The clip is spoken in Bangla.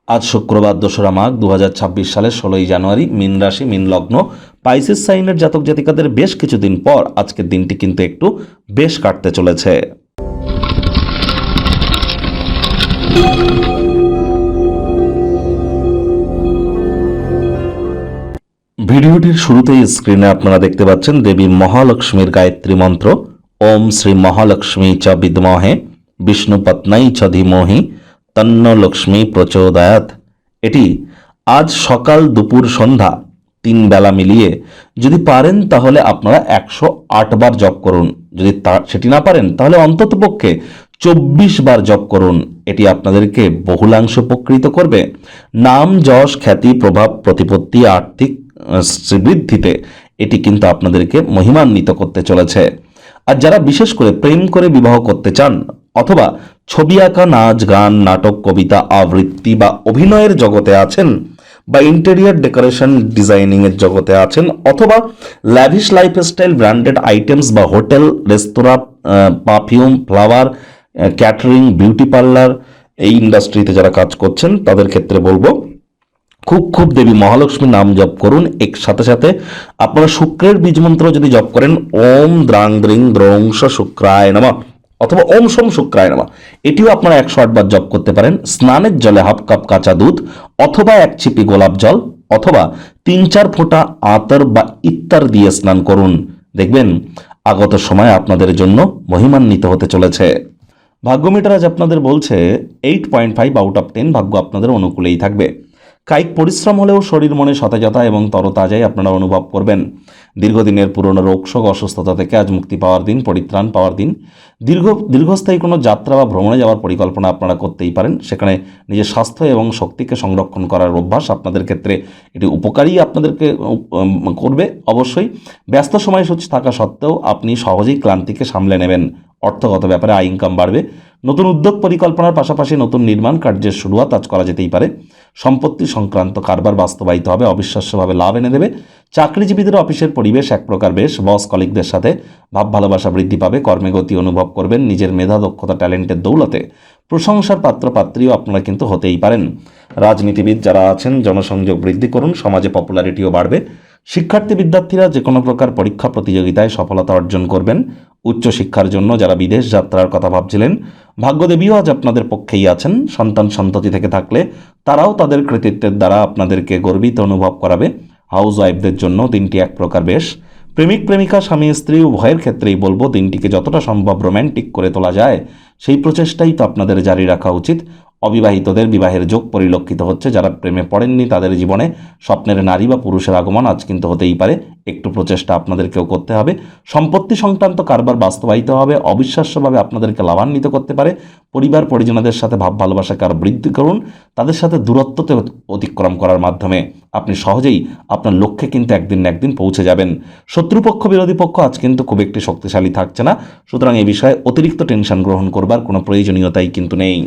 আজ শুক্রবার ২রা মাঘ ২০২৬ সালের ১৬ই জানুয়ারি। মীন রাশি, মীন লগ্ন, পাইসিস সাইনের জাতক জাতিকাদের বেশ কিছুদিন পর আজকের দিনটি কিন্তু একটু বেশ কাটতে চলেছে। ভিডিওটির শুরুতেই স্ক্রিনে আপনারা দেখতে পাচ্ছেন দেবী মহালক্ষ্মীর গায়ত্রী মন্ত্র। ওম শ্রী মহালক্ষ্মী চ বিদ্মহে বিষ্ণুপত্নাই চ ধীমহি তন্ন লক্ষ্মী প্রচোদয়াৎ। এটি আজ সকাল, দুপুর, সন্ধ্যা ৩ বেলা মিলিয়ে যদি পারেন তাহলে আপনারা ১০৮ বার জপ করুন। যদি সেটি না পারেন তাহলে অন্ততপক্ষে ২৪ বার জপ করুন। এটি আপনাদেরকে বহুলাংশ উপকৃত করবে। নাম, যশ, খ্যাতি, প্রভাব, প্রতিপত্তি, আর্থিক শ্রীবৃদ্ধিতে এটি কিন্তু আপনাদেরকে মহিমান্বিত করতে চলেছে। আর যারা বিশেষ করে প্রেম করে বিবাহ করতে চান, অথবা ছবি আঁকা, নাচ, গান, নাটক, কবিতা, আবৃত্তি বা অভিনয়ের জগতে আছেন, বা ইন্টেরিয়ার ডেকোরেশন ডিজাইনিং এর জগতে আছেন, অথবা ল্যাভিশ লাইফস্টাইল ব্র্যান্ডেড আইটেমস বা হোটেল, রেস্তোরাঁ, perfume, flower, catering, beauty parlour, এই ইন্ডাস্ট্রিতে যারা কাজ করছেন তাদের ক্ষেত্রে বলবো খুব দেবী মহালক্ষ্মীর নাম জপ করুন। এর সাথে সাথে আপনারা শুক্রের বীজ মন্ত্র যদি জপ করেন, ওম দ্রাং দ্রিং দ্রংশ শুক্রায় নমঃ অথবা ওম সোম শুক্রায় নমঃ, এটিও আপনারা ১০৮ বার জপ করতে পারেন। স্নানের জলে হাফ কাপ কাঁচা দুধ অথবা ১ ছিপি গোলাপ জল অথবা ৩-৪ ফোঁটা আতর বা ইত্তার দিয়ে স্নান করুন। দেখবেন আগত সময় আপনাদের জন্য মহিমান্বিত হতে চলেছে। ভাগ্য মিটার আজ আপনাদের বলছে 8.5 আউট অফ 10 ভাগ্য আপনাদের অনুকূলেই থাকবে। কায়িক পরিশ্রম হলেও শরীর মনে সতেজতা এবং তরতাজাই আপনারা অনুভব করবেন। দীর্ঘদিনের পুরনো রোগশোক, অসুস্থতা থেকে আজ মুক্তি পাওয়ার দিন, পরিত্রাণ পাওয়ার দিন। দীর্ঘস্থায়ী কোনো যাত্রা বা ভ্রমণে যাওয়ার পরিকল্পনা আপনারা করতেই পারেন। সেখানে নিজের স্বাস্থ্য এবং শক্তিকে সংরক্ষণ করার অভ্যাস আপনাদের ক্ষেত্রে এটি উপকারী আপনাদেরকে করবে। অবশ্যই ব্যস্ত সময়সূচি থাকা সত্ত্বেও আপনি সহজেই ক্লান্তিকে সামলে নেবেন। অর্থগত ব্যাপারে আয় ইনকাম বাড়বে। নতুন উদ্যোগ পরিকল্পনার পাশাপাশি নতুন নির্মাণ কার্যের শুরুয়াত আজ করা যেতেই পারে। সম্পত্তি সংক্রান্ত কারবার বাস্তবায়িত হবে, অবিশ্বাস্যভাবে লাভ এনে দেবে। চাকরিজীবীদের অফিসের পরিবেশ এক প্রকার বেশ। বস কলিগদের সাথে ভাব ভালোবাসা বৃদ্ধি পাবে। কর্মে গতি অনুভব করবেন। নিজের মেধা, দক্ষতা, ট্যালেন্টের দৌলতে প্রশংসার পাত্রপাত্রীও আপনারা কিন্তু হতেই পারেন। রাজনীতিবিদ যারা আছেন জনসংযোগ বৃদ্ধি করুন, সমাজে পপুলারিটিও বাড়বে। শিক্ষার্থী বিদ্যার্থীরা যে কোনো প্রকার পরীক্ষা প্রতিযোগিতায় সফলতা অর্জন করবেন। উচ্চশিক্ষার জন্য যারা বিদেশ যাত্রার কথা ভাবছিলেন, ভাগ্যদেবীও আজ আপনাদের পক্ষেই আছেন। সন্তান সন্ততি থেকে থাকলে তারাও তাদের কৃতিত্বের দ্বারা আপনাদেরকে গর্বিত অনুভব করাবে। হাউস ওয়াইফদের জন্য দিনটি এক প্রকার বেশ। প্রেমিক প্রেমিকা, স্বামী স্ত্রী উভয়ের ক্ষেত্রেই বলবো দিনটিকে যতটা সম্ভব রোম্যান্টিক করে তোলা যায় সেই প্রচেষ্টাই তো আপনাদের জারি রাখা উচিত। অবিবাহিতদের বিবাহের যোগ পরিলক্ষিত হচ্ছে। যারা প্রেমে পড়েননি তাদের জীবনে স্বপ্নের নারী বা পুরুষের আগমন আজ কিন্তু হতেই পারে। একটু প্রচেষ্টা আপনাদেরকেও করতে হবে। সম্পত্তি সংক্রান্ত কারবার বাস্তবায়িত হবে। অবিশ্বাস্যভাবে আপনাদেরকে লাভান্বিত করতে পারে। পরিবার পরিজনদের সাথে ভাব ভালোবাসাকে আরও বৃদ্ধি করুন। তাদের সাথে দূরত্বতে অতিক্রম করার মাধ্যমে আপনি সহজেই আপনার লক্ষ্যে কিন্তু একদিন না একদিন পৌঁছে যাবেন। শত্রুপক্ষ, বিরোধী পক্ষ আজ কিন্তু খুব একটি শক্তিশালী থাকছে না। সুতরাং এই বিষয়ে অতিরিক্ত টেনশন গ্রহণ করবার কোনো প্রয়োজনীয়তাই কিন্তু নেই।